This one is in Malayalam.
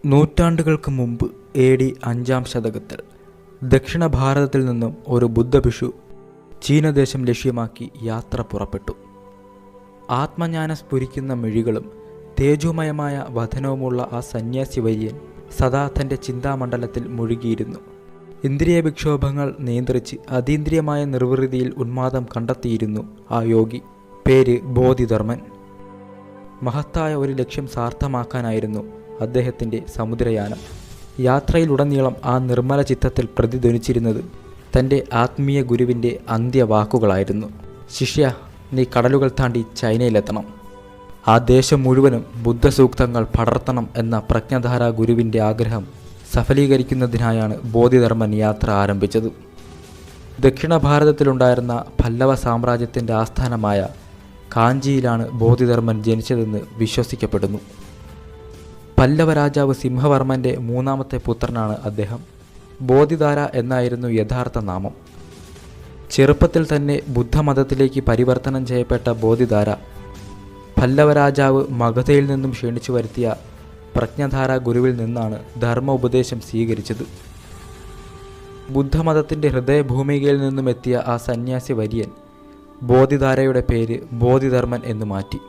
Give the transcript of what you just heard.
നൂറ്റാണ്ടുകൾക്ക് മുമ്പ് AD 5-ാം ശതകത്തിൽ ദക്ഷിണ ഭാരതത്തിൽ നിന്നും ഒരു ബുദ്ധഭിക്ഷു ചീനദേശം ലക്ഷ്യമാക്കി യാത്ര പുറപ്പെട്ടു. ആത്മജ്ഞാനം സ്ഫുരിക്കുന്ന മിഴികളും തേജോമയമായ വദനവുമുള്ള ആ സന്യാസി വര്യൻ സദാ തൻ്റെ ചിന്താമണ്ഡലത്തിൽ മുഴുകിയിരുന്നു. ഇന്ദ്രിയ വിക്ഷോഭങ്ങൾ നിയന്ത്രിച്ച് അതീന്ദ്രിയമായ നിർവൃതിയിൽ ഉന്മാദം കണ്ടെത്തിയിരുന്നു ആ യോഗി. പേര് ബോധിധർമ്മൻ. മഹത്തായ ഒരു ലക്ഷ്യം സാർത്ഥമാക്കാനായിരുന്നു അദ്ദേഹത്തിൻ്റെ സമുദ്രയാനം. യാത്രയിലുടനീളം ആ നിർമ്മല ചിത്തത്തിൽ പ്രതിധ്വനിച്ചിരുന്നത് തൻ്റെ ആത്മീയ ഗുരുവിൻ്റെ അന്ത്യവാക്കുകളായിരുന്നു. ശിഷ്യ, നീ കടലുകൾ താണ്ടി ചൈനയിലെത്തണം. ആ ദേശം മുഴുവനും ബുദ്ധസൂക്തങ്ങൾ പടർത്തണം എന്ന പ്രജ്ഞധാര ഗുരുവിൻ്റെ ആഗ്രഹം സഫലീകരിക്കുന്നതിനായാണ് ബോധിധർമ്മൻ യാത്ര ആരംഭിച്ചത്. ദക്ഷിണ ഭാരതത്തിലുണ്ടായിരുന്ന പല്ലവ സാമ്രാജ്യത്തിൻ്റെ ആസ്ഥാനമായ കാഞ്ചിയിലാണ് ബോധിധർമ്മൻ ജനിച്ചതെന്ന് വിശ്വസിക്കപ്പെടുന്നു. പല്ലവ രാജാവ് സിംഹവർമ്മൻ്റെ 3ാമത്തെ പുത്രനാണ് അദ്ദേഹം. ബോധിധാര എന്നായിരുന്നു യഥാർത്ഥ നാമം. ചെറുപ്പത്തിൽ തന്നെ ബുദ്ധമതത്തിലേക്ക് പരിവർത്തനം ചെയ്യപ്പെട്ട ബോധിധാര പല്ലവ രാജാവ് മഗധയിൽ നിന്നും ക്ഷണിച്ചു വരുത്തിയ പ്രജ്ഞധാര ഗുരുവിൽ നിന്നാണ് ധർമ്മ ഉപദേശം സ്വീകരിച്ചത്. ബുദ്ധമതത്തിൻ്റെ ഹൃദയഭൂമികയിൽ നിന്നും എത്തിയ ആ സന്യാസി വര്യൻ ബോധിധാരയുടെ പേര് ബോധിധർമ്മൻ എന്ന് മാറ്റി.